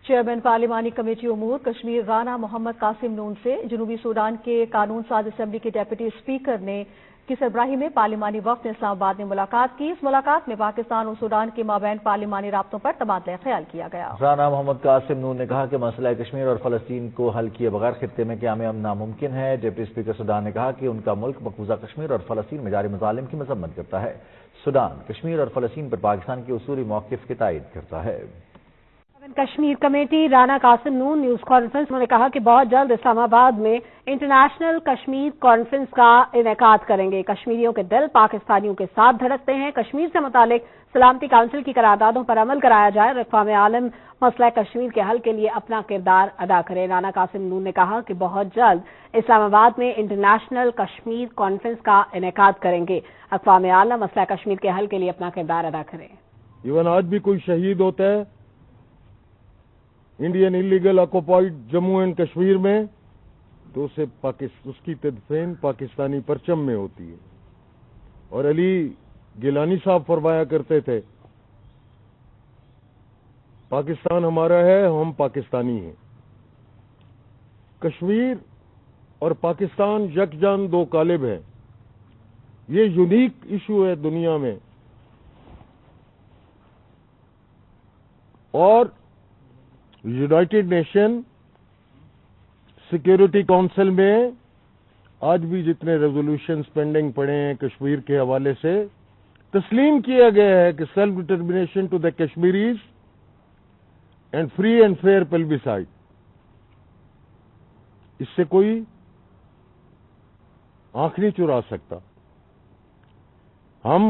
Chairman پارلیمانی committee امور کشمیر رانا محمد قاسم نون سے جنوبی سوڈان کے قانون ساز اسمبلی کے ڈیپٹی اسپیکر نے کی سربراہی میں پارلیمانی وفد نے اسلام آباد میں ملاقات کی۔ اس ملاقات میں پاکستان اور سوڈان کے مابین پارلیمانی رابطوں پر تبادلہ خیال کیا گیا۔ رانا محمد قاسم نون نے کہا کہ مسئلہ کشمیر اور فلسطین کو حل کیے بغیر خطے میں قیام امن ناممکن ہے۔ ڈپٹی اسپیکر سوڈان نے کہا کہ ان کا ملک مقبوضہ کشمیر اور فلسطین میں جاری مظالم کی مذمت کرتا ہے۔ سوڈان کشمیر اور فلسطین پر پاکستان کے اصولی موقف کی تائید کرتا ہے۔ کشمیر کمیٹی رانا قاسم نون نیوز کانفرنس نے کہا کہ بہت جلد اسلام آباد میں انٹرنیشنل کشمیر کانفرنس کا انعقاد کریں گے۔ کشمیریوں کے دل پاکستانیوں کے ساتھ دھڑکتے ہیں۔ کشمیر سے متعلق سلامتی کونسل کی قراردادوں پر عمل کرایا جائے اور اقوام عالم مسئلہ کشمیر کے حل کے لیے اپنا کردار ادا کرے۔ رانا قاسم نون نے کہا کہ بہت جلد اسلام آباد میں انٹرنیشنل کشمیر کانفرنس کا انعقاد کریں گے۔ اقوام عالم مسئلہ کشمیر کے حل کے لیے اپنا کردار ادا کرے۔ ایون آج بھی کوئی شہید ہوتا ہے Indian illegal occupied Jammu and Kashmir میں تو اس کی تدفین پاکستانی پرچم میں ہوتی ہے۔ اور علی گیلانی صاحب فرمایا کرتے تھے پاکستان ہمارا ہے، ہم پاکستانی ہیں۔ کشمیر اور پاکستان یکجان دو قالب ہیں۔ یہ یونیک ایشو ہے دنیا میں، اور یونائٹڈ نیشن سیکیورٹی کونسل میں آج بھی جتنے ریزولوشنز پینڈنگ پڑے ہیں کشمیر کے حوالے سے تسلیم کیا گیا ہے کہ self determination to the Kashmiris and free and fair plebiscite, اس سے کوئی آنکھ نہیں چرا سکتا۔ ہم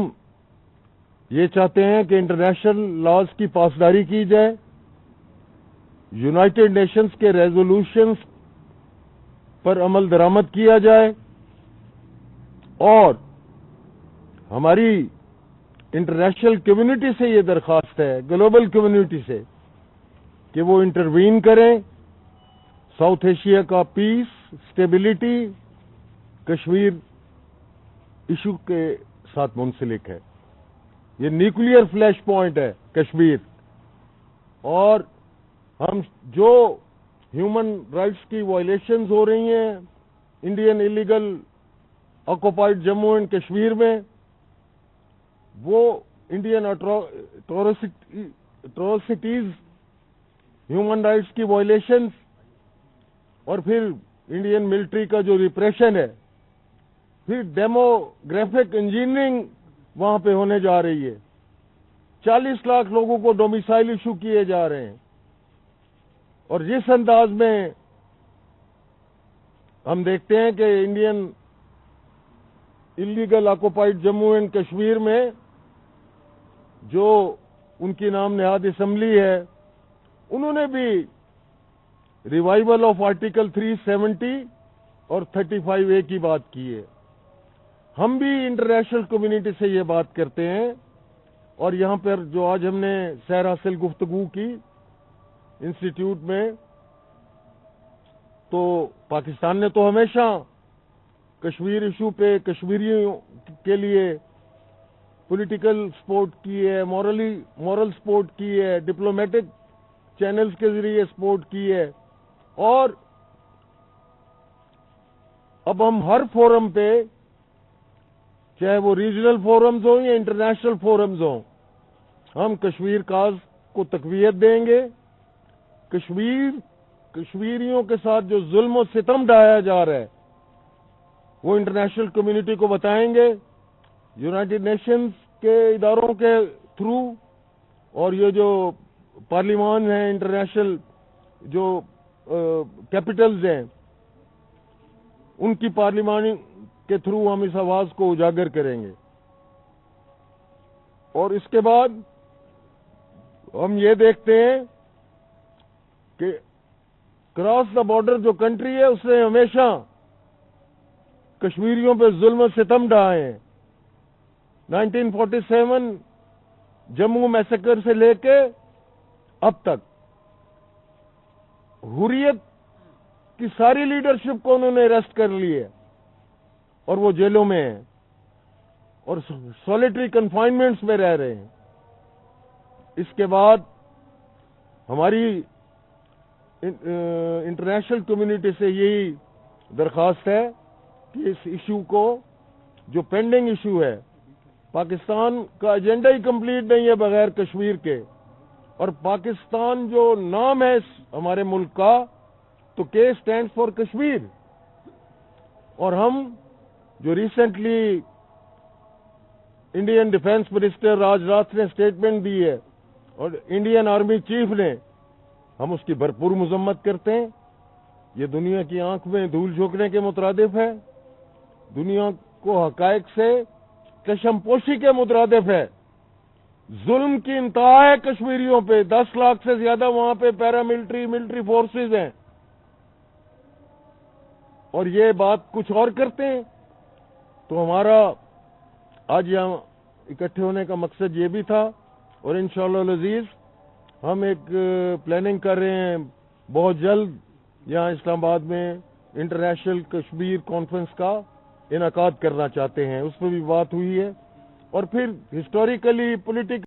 یہ چاہتے ہیں کہ انٹرنیشنل لاز کی پاسداری کی جائے، یونائٹڈ نیشنز کے ریزولوشنز پر عمل درآمد کیا جائے، اور ہماری انٹرنیشنل کمیونٹی سے یہ درخواست ہے، گلوبل کمیونٹی سے، کہ وہ انٹروین کریں۔ ساؤتھ ایشیا کا پیس، اسٹیبلٹی کشمیر ایشو کے ساتھ منسلک ہے۔ یہ نیوکلیئر فلیش پوائنٹ ہے کشمیر، اور ہم جو ہیومن رائٹس کی وائلیشنز ہو رہی ہیں Indian illegal occupied Jammu and Kashmir میں، وہ انڈین اٹراسٹیز، ہیومن رائٹس کی وائلیشنز، اور پھر انڈین ملٹری کا جو ریپریشن ہے، پھر ڈیموگرافک انجینئرنگ وہاں پہ ہونے جا رہی ہے۔ 40 لاکھ لوگوں کو ڈومیسائل ایشو کیے جا رہے ہیں، اور جس انداز میں ہم دیکھتے ہیں کہ Indian illegal occupied Jammu and Kashmir میں جو ان کی نام نہاد اسمبلی ہے، انہوں نے بھی ریوائول آف آرٹیکل 370 اور 35A کی بات کی ہے۔ ہم بھی انٹرنیشنل کمیونٹی سے یہ بات کرتے ہیں، اور یہاں پر جو آج ہم نے سیر حاصل گفتگو کی انسٹیٹیوٹ میں، تو پاکستان نے تو ہمیشہ کشمیر ایشو پہ کشمیریوں کے لیے پولیٹیکل سپورٹ کی ہے، مورل سپورٹ کی ہے، ڈپلومیٹک چینلز کے ذریعے سپورٹ کی ہے، اور اب ہم ہر فورم پہ، چاہے وہ ریجنل فورمز ہوں یا انٹرنیشنل فورمز ہوں، ہم کشمیر کاز کو تقویت دیں گے۔ کشمیریوں کے ساتھ جو ظلم و ستم ڈھایا جا رہا ہے وہ انٹرنیشنل کمیونٹی کو بتائیں گے، یونائٹڈ نیشنز کے اداروں کے تھرو، اور یہ جو پارلیمان ہیں، انٹرنیشنل جو کیپٹلز ہیں، ان کی پارلیمانی کے تھرو ہم اس آواز کو اجاگر کریں گے۔ اور اس کے بعد ہم یہ دیکھتے ہیں کہ کراس دا بارڈر جو کنٹری ہے، اس نے ہمیشہ کشمیریوں پہ ظلم و ستم ڈھائے ہیں۔ 1947 جموں میسیکر سے لے کے اب تک حریت کی ساری لیڈرشپ کو انہوں نے اریسٹ کر لی ہے، اور وہ جیلوں میں ہیں اور سولیٹری کنفائنمنٹس میں رہ رہے ہیں۔ اس کے بعد ہماری انٹرنیشنل کمیونٹی سے یہی درخواست ہے کہ اس ایشو کو، جو پینڈنگ ایشو ہے، پاکستان کا ایجنڈا ہی کمپلیٹ نہیں ہے بغیر کشمیر کے، اور پاکستان جو نام ہے ہمارے ملک کا، تو کے اسٹینڈ فار کشمیر، اور ہم جو recently Indian defence minister Rajnath نے اسٹیٹمنٹ دی ہے اور انڈین آرمی چیف نے، ہم اس کی بھرپور مذمت کرتے ہیں۔ یہ دنیا کی آنکھ میں دھول جھونکنے کے مترادف ہے، دنیا کو حقائق سے کشم پوشی کے مترادف ہے۔ ظلم کی انتہا ہے کشمیریوں پہ، 10 لاکھ سے زیادہ وہاں پہ ملٹری فورسز ہیں، اور یہ بات کچھ اور کرتے ہیں۔ تو ہمارا آج یہاں اکٹھے ہونے کا مقصد یہ بھی تھا، اور انشاءاللہ العزیز ہم ایک پلاننگ کر رہے ہیں، بہت جلد یہاں اسلام آباد میں انٹرنیشنل کشمیر کانفرنس کا انعقاد کرنا چاہتے ہیں، اس پہ بھی بات ہوئی ہے، اور پھر ہسٹوریکلی پولیٹیکل